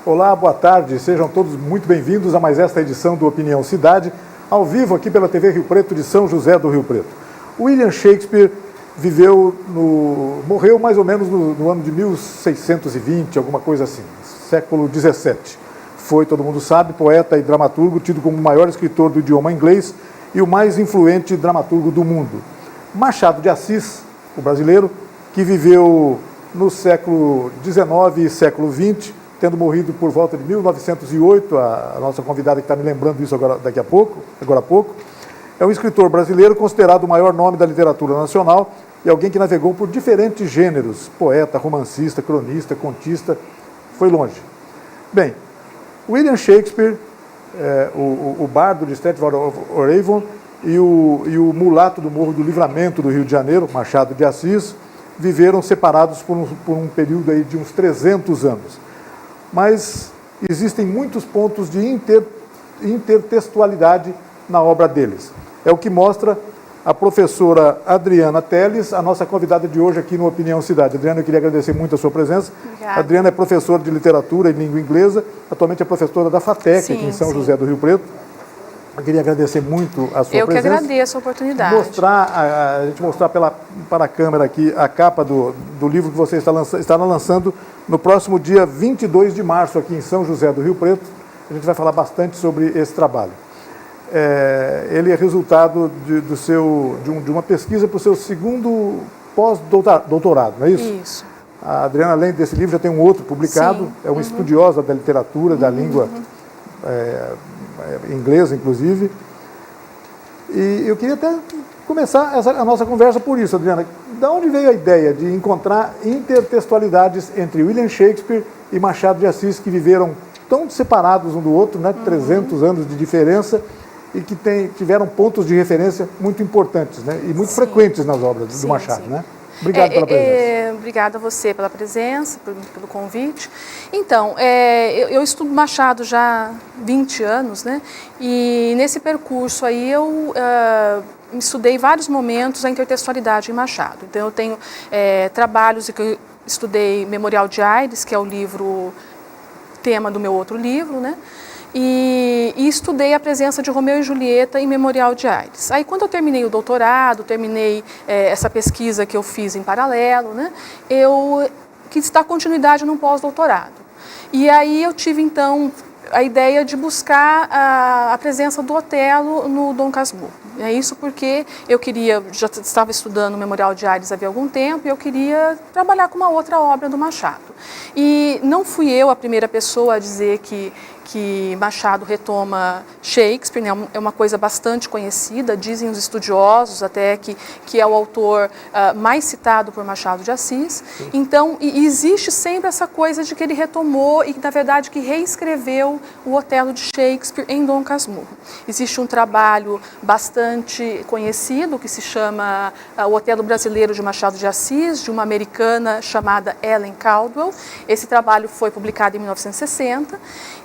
Olá, boa tarde, sejam todos muito bem-vindos a mais esta edição do Opinião Cidade, ao vivo aqui pela TV Rio Preto de São José do Rio Preto. William Shakespeare morreu mais ou menos no ano de 1620, alguma coisa assim, século XVII. Foi, todo mundo sabe, poeta e dramaturgo, tido como o maior escritor do idioma inglês e o mais influente dramaturgo do mundo. Machado de Assis, o brasileiro, que viveu no século XIX e século XX, tendo morrido por volta de 1908, a nossa convidada que está me lembrando isso agora há pouco, é um escritor brasileiro considerado o maior nome da literatura nacional e alguém que navegou por diferentes gêneros, poeta, romancista, cronista, contista, foi longe. Bem, William Shakespeare, o bardo de Stratford-on-Avon e o mulato do Morro do Livramento do Rio de Janeiro, Machado de Assis, viveram separados por um período aí de uns 300 anos. Mas existem muitos pontos de intertextualidade na obra deles. É o que mostra a professora Adriana Teles, a nossa convidada de hoje aqui no Opinião Cidade. Adriana, eu queria agradecer muito a sua presença. Obrigada. Adriana é professora de literatura e língua inglesa, atualmente é professora da FATEC, aqui em São José do Rio Preto. Eu queria agradecer muito a sua presença. Eu que agradeço a oportunidade. A gente mostrar para a câmera aqui a capa do livro que você estará lançando no próximo dia 22 de março, aqui em São José do Rio Preto. A gente vai falar bastante sobre esse trabalho. Ele é resultado de uma pesquisa para o seu segundo pós-doutorado, não é isso? Isso. A Adriana, além desse livro, já tem um outro publicado. Sim. É uma estudiosa da literatura, da língua inglesa, inclusive. E eu queria até começar a nossa conversa por isso, Adriana. De onde veio a ideia de encontrar intertextualidades entre William Shakespeare e Machado de Assis, que viveram tão separados um do outro, né? 300 anos de diferença, e que tiveram pontos de referência muito importantes, né? E muito frequentes nas obras do Machado, né? Obrigado pela presença. Obrigada a você pela presença, pelo convite. Então, eu estudo Machado já há 20 anos, né? E nesse percurso aí eu estudei vários momentos a intertextualidade em Machado. Então, eu tenho trabalhos que eu estudei Memorial de Aires, que é o livro tema do meu outro livro, né? E estudei a presença de Romeu e Julieta em Memorial de Aires. Aí, quando eu terminei o doutorado, terminei essa pesquisa que eu fiz em paralelo, né, eu quis dar continuidade num pós-doutorado. E aí eu tive, então, a ideia de buscar a presença do Otelo no Dom Casmurro. É isso porque já estava estudando o Memorial de Aires havia algum tempo e eu queria trabalhar com uma outra obra do Machado. E não fui eu a primeira pessoa a dizer que Machado retoma Shakespeare, né? É uma coisa bastante conhecida, dizem os estudiosos até que é o autor mais citado por Machado de Assis. Sim. Então, existe sempre essa coisa de que ele retomou e, na verdade, que reescreveu o Otelo de Shakespeare em Dom Casmurro. Existe um trabalho bastante conhecido que se chama O Otelo Brasileiro de Machado de Assis, de uma americana chamada Ellen Caldwell. Esse trabalho foi publicado em 1960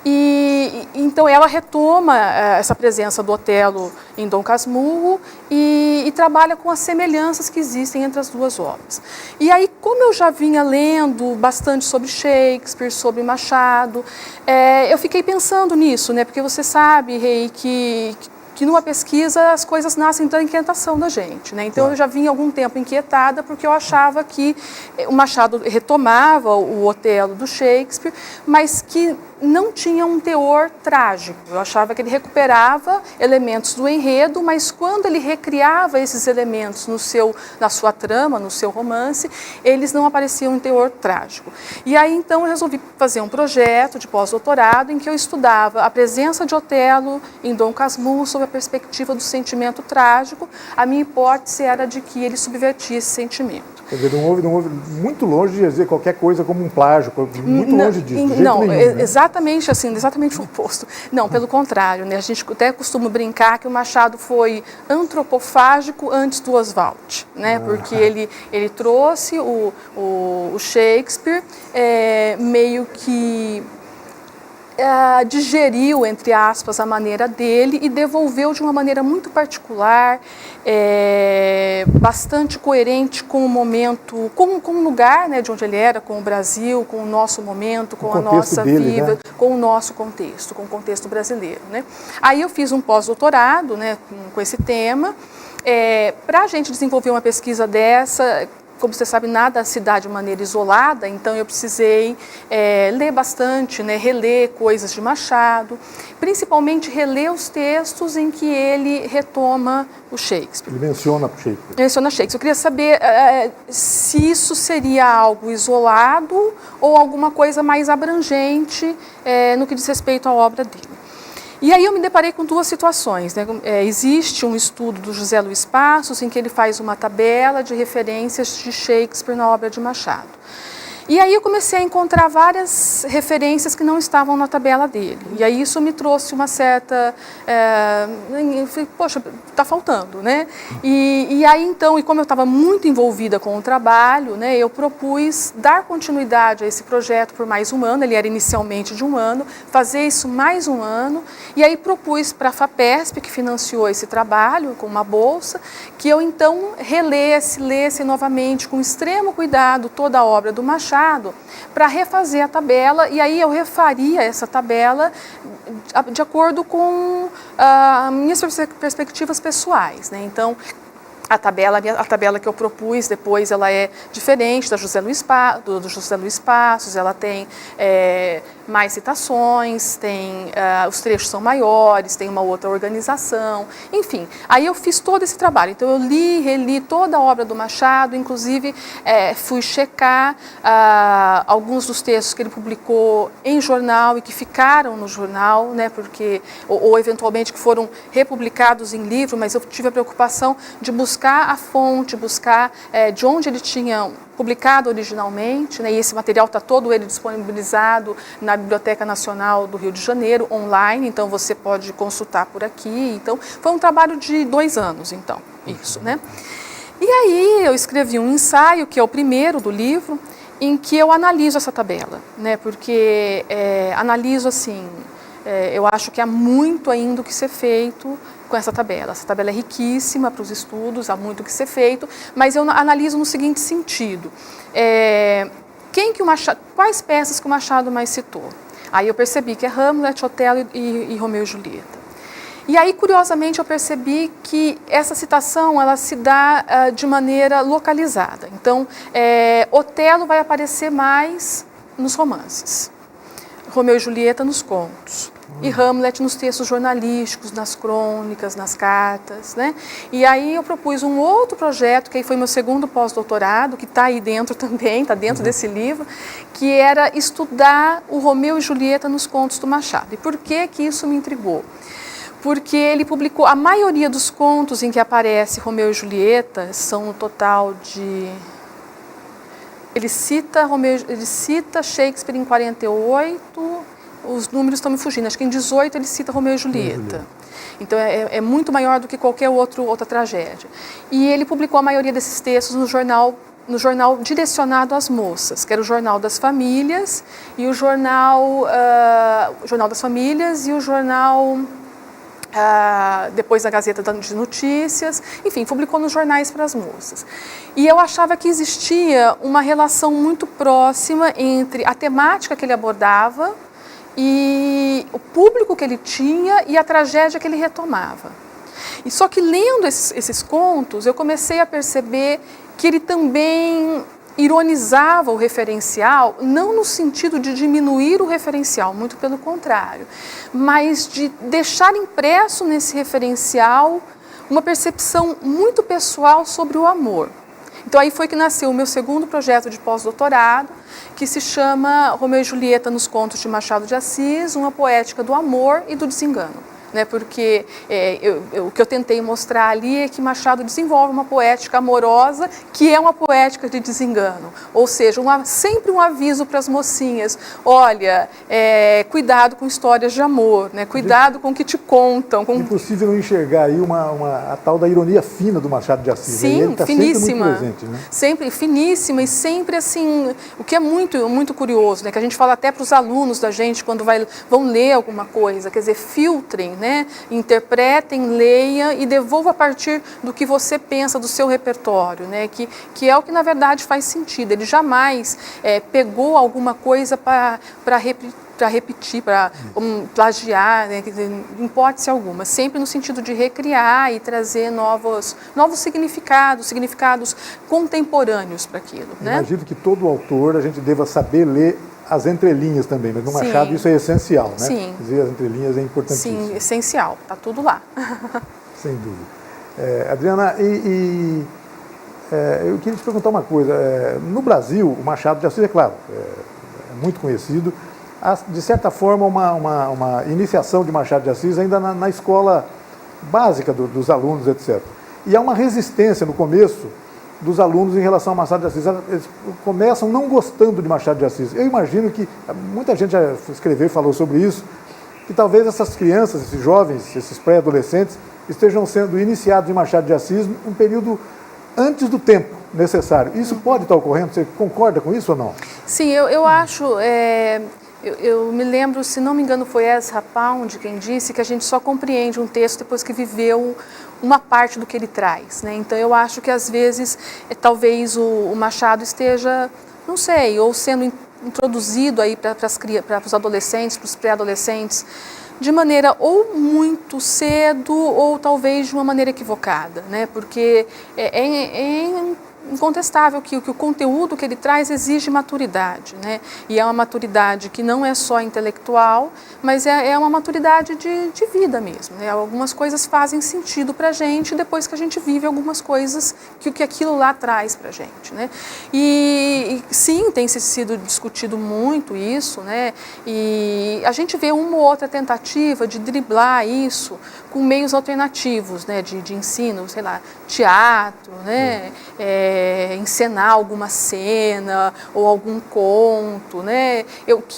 e então ela retoma essa presença do Otelo em Dom Casmurro e trabalha com as semelhanças que existem entre as duas obras. E aí, como eu já vinha lendo bastante sobre Shakespeare, sobre Machado, eu fiquei pensando nisso, né? Porque você sabe, Rei, que numa pesquisa as coisas nascem da inquietação da gente, né? Então eu já vinha há algum tempo inquietada porque eu achava que o Machado retomava o Otelo do Shakespeare, mas que não tinha um teor trágico. Eu achava que ele recuperava elementos do enredo, mas quando ele recriava esses elementos na sua trama, no seu romance, eles não apareciam em teor trágico. E aí então eu resolvi fazer um projeto de pós-doutorado em que eu estudava a presença de Otelo em Dom Casmurro sob a perspectiva do sentimento trágico. A minha hipótese era de que ele subvertia esse sentimento. Quer dizer, não houve muito longe de dizer qualquer coisa como um plágio, muito longe disso, de jeito não, nenhum, né? Exatamente assim, exatamente o oposto. Não, pelo contrário, né? A gente até costuma brincar que o Machado foi antropofágico antes do Oswald, né? Porque ele trouxe o Shakespeare meio que digeriu, entre aspas, a maneira dele e devolveu de uma maneira muito particular, bastante coerente com o momento, com o lugar, né, de onde ele era, com o Brasil, com o nosso momento, com a nossa vida, né? Com o nosso contexto, com o contexto brasileiro, né? Aí eu fiz um pós-doutorado, né, com esse tema. Para a gente desenvolver uma pesquisa dessa, como você sabe, nada se dá de maneira isolada, então eu precisei ler bastante, né, reler coisas de Machado, principalmente reler os textos em que ele retoma o Shakespeare. Ele menciona Shakespeare. Menciona Shakespeare. Eu queria saber se isso seria algo isolado ou alguma coisa mais abrangente no que diz respeito à obra dele. E aí eu me deparei com duas situações, né? Existe um estudo do José Luiz Passos em que ele faz uma tabela de referências de Shakespeare na obra de Machado. E aí eu comecei a encontrar várias referências que não estavam na tabela dele. E aí isso me trouxe uma certa... poxa, está faltando, né? E aí então, e como eu estava muito envolvida com o trabalho, né, eu propus dar continuidade a esse projeto por mais um ano. Ele era inicialmente de um ano, fazer isso mais um ano. E aí propus para a FAPESP, que financiou esse trabalho com uma bolsa, que eu então lesse novamente com extremo cuidado toda a obra do Machado, para refazer a tabela, e aí eu refaria essa tabela de acordo com minhas perspectivas pessoais, né? Então, a tabela que eu propus depois, ela é diferente do José Luiz Passos, ela tem mais citações, os trechos são maiores, tem uma outra organização, enfim. Aí eu fiz todo esse trabalho, então eu reli toda a obra do Machado, inclusive fui checar alguns dos textos que ele publicou em jornal e que ficaram no jornal, né, porque, ou eventualmente que foram republicados em livro, mas eu tive a preocupação de buscar a fonte, buscar de onde ele tinha publicado originalmente, né, e esse material está todo ele disponibilizado na Biblioteca Nacional do Rio de Janeiro, online, então você pode consultar por aqui. Então, foi um trabalho de 2 anos, então, isso, né? E aí eu escrevi um ensaio, que é o primeiro do livro, em que eu analiso essa tabela, né, porque analiso assim, eu acho que há muito ainda o que ser feito com essa tabela. Essa tabela é riquíssima para os estudos, há muito o que ser feito, mas eu analiso no seguinte sentido. Quais peças que o Machado mais citou? Aí eu percebi que é Hamlet, Otelo e Romeu e Julieta. E aí, curiosamente, eu percebi que essa citação ela se dá de maneira localizada. Então, Otelo vai aparecer mais nos romances, Romeu e Julieta nos contos, e Hamlet nos textos jornalísticos, nas crônicas, nas cartas, né? E aí eu propus um outro projeto, que aí foi meu segundo pós-doutorado, que está aí dentro também, está dentro desse livro, que era estudar o Romeu e Julieta nos contos do Machado. E por que que isso me intrigou? Porque ele publicou, a maioria dos contos em que aparece Romeu e Julieta, são no total de... Ele cita Shakespeare em 48, os números estão me fugindo, acho que em 18 ele cita Romeu e Julieta. Então é muito maior do que qualquer outra tragédia. E ele publicou a maioria desses textos no jornal direcionado às moças, que era o Jornal das Famílias e o Jornal das Famílias e o jornal... depois na Gazeta de Notícias, enfim, publicou nos jornais para as moças. E eu achava que existia uma relação muito próxima entre a temática que ele abordava e o público que ele tinha e a tragédia que ele retomava. E só que lendo esses contos, eu comecei a perceber que ele também ironizava o referencial, não no sentido de diminuir o referencial, muito pelo contrário, mas de deixar impresso nesse referencial uma percepção muito pessoal sobre o amor. Então aí foi que nasceu o meu segundo projeto de pós-doutorado, que se chama Romeu e Julieta nos contos de Machado de Assis, uma poética do amor e do desengano. né? Porque o que eu tentei mostrar ali é que Machado desenvolve uma poética amorosa que é uma poética de desengano, ou seja, sempre um aviso para as mocinhas, olha, cuidado com histórias de amor, né? Cuidado com o que te contam. É impossível não enxergar aí a tal da ironia fina do Machado de Assis. Sim, ele tá finíssima. Sempre muito presente, né? Sempre finíssima e sempre assim, o que é muito, muito curioso, né? Que a gente fala até para os alunos da gente quando vão ler alguma coisa, quer dizer, filtrem, né? Interpretem, leia e devolva a partir do que você pensa do seu repertório, né? Que é o que na verdade faz sentido. Ele jamais pegou alguma coisa para repetir, para plagiar, né, em hipótese alguma, sempre no sentido de recriar e trazer novos significados contemporâneos para aquilo. Né? Imagino que todo autor, a gente deva saber ler as entrelinhas também, mas no Machado isso é essencial, né? Sim. Dizer as entrelinhas é importantíssimo. Sim, essencial, está tudo lá. Sem dúvida. Adriana, eu queria te perguntar uma coisa. No Brasil, o Machado de Assis, é claro, é muito conhecido. Há, de certa forma, uma iniciação de Machado de Assis ainda na escola básica dos alunos, etc. E há uma resistência no começo dos alunos em relação a Machado de Assis. Eles começam não gostando de Machado de Assis. Eu imagino que muita gente já escreveu e falou sobre isso, que talvez essas crianças, esses jovens, esses pré-adolescentes, estejam sendo iniciados em Machado de Assis um período antes do tempo necessário. Isso pode estar ocorrendo? Você concorda com isso ou não? Sim, eu acho... Eu me lembro, se não me engano, foi Ezra Pound quem disse que a gente só compreende um texto depois que viveu uma parte do que ele traz, né? Então eu acho que às vezes talvez o Machado esteja, não sei, ou sendo introduzido aí para os adolescentes, para os pré-adolescentes, de maneira ou muito cedo ou talvez de uma maneira equivocada, né? Porque é incontestável que o conteúdo que ele traz exige maturidade, né? E é uma maturidade que não é só intelectual, mas é uma maturidade de vida mesmo, né? Algumas coisas fazem sentido para a gente depois que a gente vive algumas coisas que aquilo lá traz para a gente, né? E sim, tem sido discutido muito isso, né? E a gente vê uma ou outra tentativa de driblar isso com meios alternativos, né? De ensino, sei lá, teatro, né? Encenar alguma cena ou algum conto, né?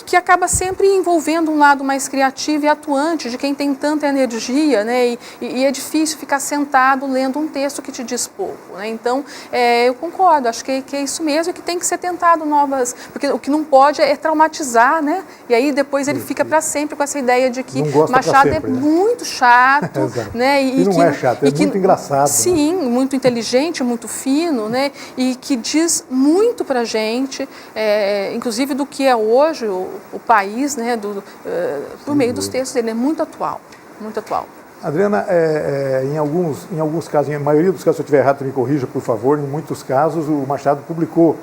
Que acaba sempre envolvendo um lado mais criativo e atuante de quem tem tanta energia, né? E é difícil ficar sentado lendo um texto que te diz pouco, né? Então, eu concordo, acho que é isso mesmo, que tem que ser tentado novas, porque o que não pode é traumatizar, né? E aí depois ele fica para sempre com essa ideia de que Machado sempre, é muito chato, né? E não é chato, é muito engraçado. Sim, né? Muito inteligente, muito fino, né? E que diz muito para a gente, inclusive do que é hoje o país, né? Por meio dos textos dele, é muito atual, muito atual. Adriana, em alguns casos, em maioria dos casos, se eu estiver errado, me corrija, por favor, em muitos casos o Machado publicou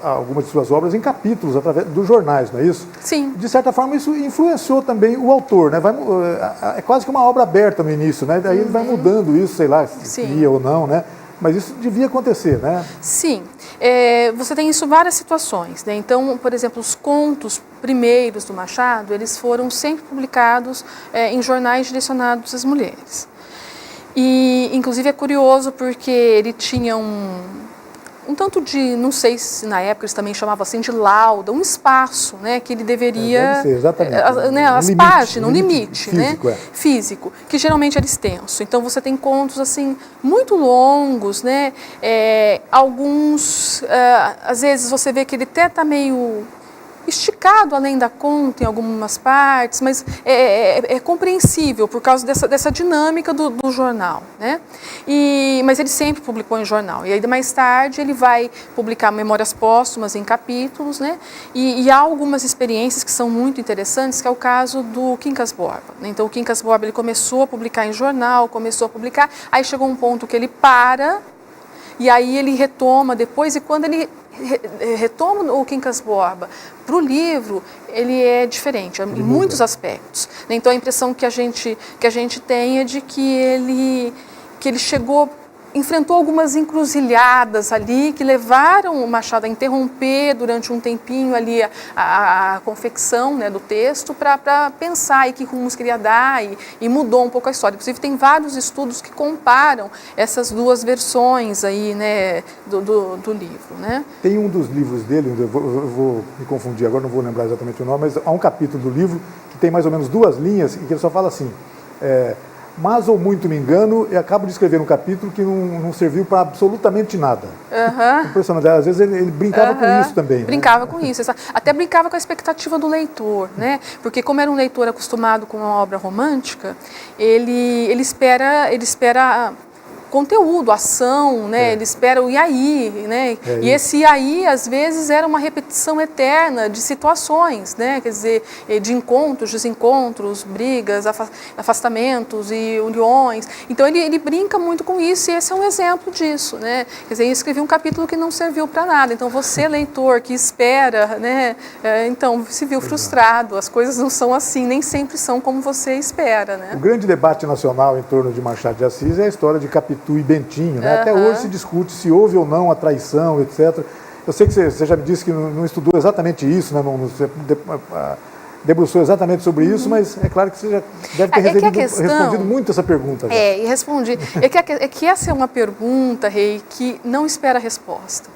algumas de suas obras em capítulos, através dos jornais, não é isso? Sim. De certa forma, isso influenciou também o autor, né? É quase que uma obra aberta no início, né? Daí ele vai mudando isso, sei lá, se queria ou não, né? Mas isso devia acontecer, né? Sim. Você tem isso em várias situações, né? Então, por exemplo, os contos primeiros do Machado, eles foram sempre publicados em jornais direcionados às mulheres. E, inclusive, é curioso porque ele tinha um tanto de, não sei se na época eles também chamavam assim, de lauda, um espaço, né, que ele deveria... Deve ser, exatamente. As páginas, um limite, físico, né, físico, que geralmente era extenso. Então você tem contos assim, muito longos, né, alguns, às vezes você vê que ele até está meio esticado além da conta em algumas partes, mas é compreensível por causa dessa dinâmica do jornal, né? Mas ele sempre publicou em jornal. E aí mais tarde ele vai publicar memórias póstumas em capítulos, né? E há algumas experiências que são muito interessantes, que é o caso do Quincas Borba. Então o Quincas Borba ele começou a publicar em jornal, aí chegou um ponto que ele para, e aí ele retoma depois, e quando ele retoma o Quincas Borba para o livro, ele é diferente em muitos aspectos. Então a impressão que a gente tem é de que ele chegou enfrentou algumas encruzilhadas ali que levaram o Machado a interromper durante um tempinho ali a confecção, né, do texto para pensar aí que rumos queria dar e mudou um pouco a história. Inclusive tem vários estudos que comparam essas duas versões aí, né, do livro, né? Tem um dos livros dele, eu vou me confundir agora, não vou lembrar exatamente o nome, mas há um capítulo do livro que tem mais ou menos 2 linhas em que ele só fala assim: mas ou muito me engano, e acabo de escrever um capítulo que não serviu para absolutamente nada. Impressionante. Às vezes ele brincava com isso também. Brincava com isso. Até brincava com a expectativa do leitor, né? Porque como era um leitor acostumado com uma obra romântica, ele espera conteúdo, ação, né? Ele espera o e aí, né? E esse e aí, às vezes, era uma repetição eterna de situações, né? Quer dizer, de encontros, desencontros, brigas, afastamentos e uniões. Então, ele brinca muito com isso e esse é um exemplo disso, né? Quer dizer, ele escreveu um capítulo que não serviu para nada. Então, você, leitor, que espera, né? Então, se viu frustrado. As coisas não são assim, nem sempre são como você espera, né? O grande debate nacional em torno de Machado de Assis é a história de Capitu e Bentinho, né? Até hoje se discute se houve ou não a traição, etc. Eu sei que você já me disse que não estudou exatamente isso, né? Não debruçou exatamente sobre isso, mas é claro que você já deve ter respondido muito essa pergunta. Já. E respondi. É que essa é uma pergunta, Rei, que não espera resposta.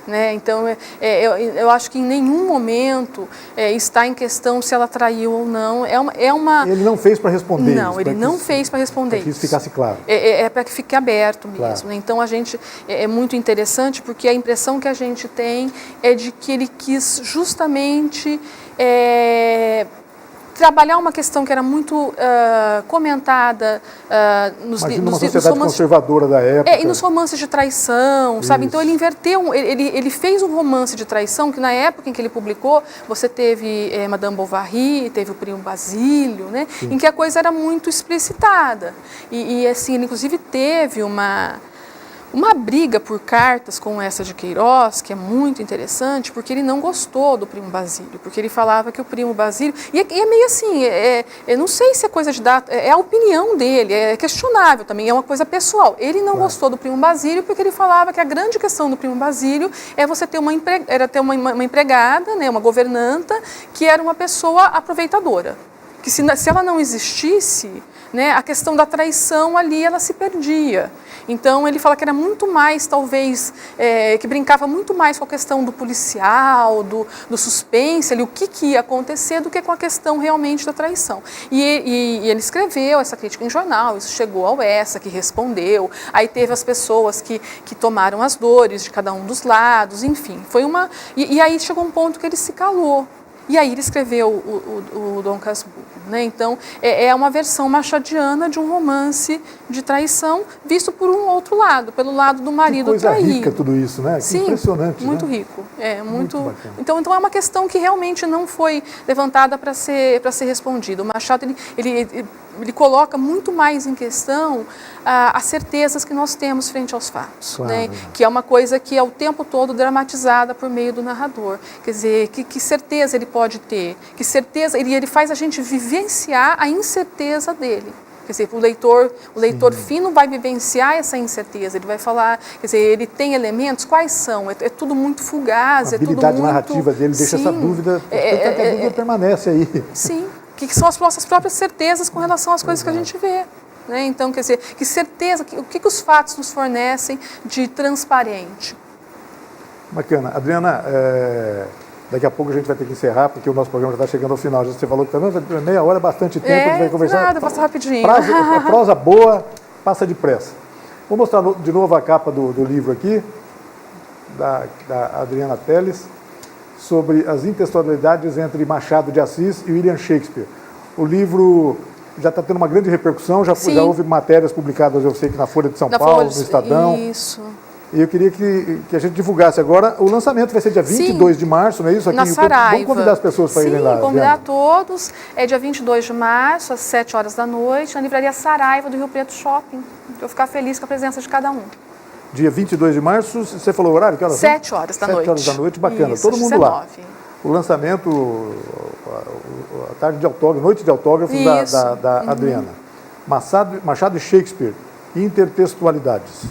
Né? Então, eu acho que em nenhum momento está em questão se ela traiu ou não. Ele não fez para responder isso. Não, ele não fez para responder isso. Para que isso ficasse claro. É para que fique aberto mesmo. Claro. Né? Então, a gente é muito interessante porque a impressão que a gente tem é de que ele quis justamente trabalhar uma questão que era muito comentada nos sociedade conservadora da época. E nos romances de traição, sabe? Então ele inverteu, ele fez um romance de traição que na época em que ele publicou, você teve Madame Bovary, teve o Primo Basílio, né? Em que a coisa era muito explicitada. E assim, ele inclusive teve uma briga por cartas com essa de Queiroz, que é muito interessante, porque ele não gostou do Primo Basílio, porque ele falava que o Primo Basílio... E é meio assim, eu não sei se é coisa de data, é a opinião dele, é questionável também, é uma coisa pessoal. Ele não gostou do Primo Basílio porque ele falava que a grande questão do Primo Basílio é você ter uma empregada, né, uma governanta, que era uma pessoa aproveitadora. Que se ela não existisse, né, a questão da traição ali, ela se perdia. Então, ele fala que era muito mais, talvez, que brincava muito mais com a questão do policial, do suspense, ali, o que ia acontecer, do que com a questão realmente da traição. E ele escreveu essa crítica em jornal, isso chegou ao ESA, que respondeu, aí teve as pessoas que tomaram as dores de cada um dos lados, enfim, foi uma... E aí chegou um ponto que ele se calou. E aí ele escreveu o Dom Casmurro, né? Então, é uma versão machadiana de um romance de traição visto por um outro lado, pelo lado do marido traído. Que coisa rica tudo isso, né? Que sim, impressionante, muito né? rico. Muito bacana. Então é uma questão que realmente não foi levantada para ser respondida. O Machado, ele coloca muito mais em questão as certezas que nós temos frente aos fatos, claro, né? Que é uma coisa que é o tempo todo dramatizada por meio do narrador. Quer dizer, que certeza ele pode ter, que certeza ele faz a gente vivenciar a incerteza dele. Quer dizer, o leitor fino vai vivenciar essa incerteza, ele vai falar, quer dizer, ele tem elementos, quais são? É tudo muito fugaz, a habilidade narrativa dele deixa essa dúvida, a dúvida permanece aí. Sim, que são as nossas próprias certezas com relação às coisas que a gente vê. Né? Então, quer dizer, que certeza, o que os fatos nos fornecem de transparente? Bacana. Adriana, daqui a pouco a gente vai ter que encerrar, porque o nosso programa já está chegando ao final. Você falou que meia hora é bastante tempo, a gente vai conversar. Nada, passa rapidinho. Prosa boa, passa depressa. Vou mostrar de novo a capa do livro aqui, da Adriana Teles, sobre as intextualidades entre Machado de Assis e William Shakespeare. O livro já está tendo uma grande repercussão, já houve matérias publicadas, eu sei que na Folha de São Paulo, no Estadão. Isso. E eu queria que a gente divulgasse agora. O lançamento vai ser dia 22 de março, não é isso? Aqui na Saraiva. Vamos convidar as pessoas para irem lá. Sim, convidar todos. É dia 22 de março, às 7 horas da noite, na livraria Saraiva do Rio Preto Shopping. Eu vou ficar feliz com a presença de cada um. Dia 22 de março, você falou o horário? Que horas? 7 horas da noite. 7 horas da noite, bacana. Isso, todo mundo 19. lá. O lançamento, a tarde de autógrafo, noite de autógrafos da Adriana. Machado e Shakespeare, intertextualidades.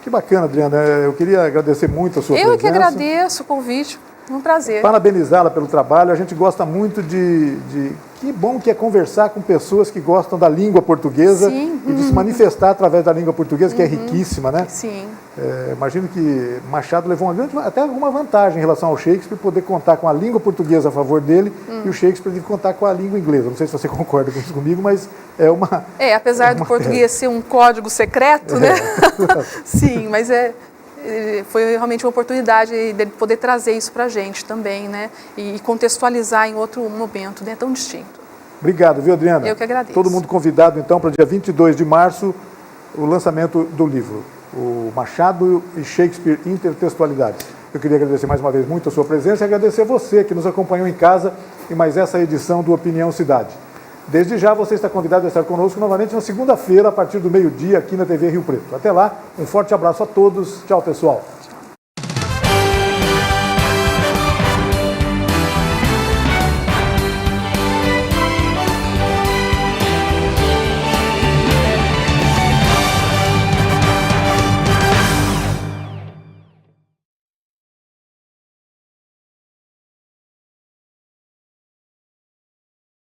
Que bacana, Adriana. Eu queria agradecer muito a sua presença. Eu que agradeço o convite. Um prazer. Parabenizá-la pelo trabalho. A gente gosta muito de... Que bom que é conversar com pessoas que gostam da língua portuguesa. Sim. E de se manifestar através da língua portuguesa, que é riquíssima, né? Sim. Imagino que Machado levou até alguma vantagem em relação ao Shakespeare, poder contar com a língua portuguesa a favor dele e o Shakespeare teve que contar com a língua inglesa. Não sei se você concorda com isso comigo, mas é uma... apesar do português ser um código secreto, né? Sim, mas foi realmente uma oportunidade de poder trazer isso para a gente também, né? E contextualizar em outro momento, né? Tão distinto. Obrigado, viu, Adriana? Eu que agradeço. Todo mundo convidado, então, para o dia 22 de março, o lançamento do livro, o Machado e Shakespeare, Intertextualidades. Eu queria agradecer mais uma vez muito a sua presença e agradecer a você que nos acompanhou em casa em mais essa edição do Opinião Cidade. Desde já você está convidado a estar conosco novamente na segunda-feira, a partir do meio-dia, aqui na TV Rio Preto. Até lá, um forte abraço a todos. Tchau, pessoal.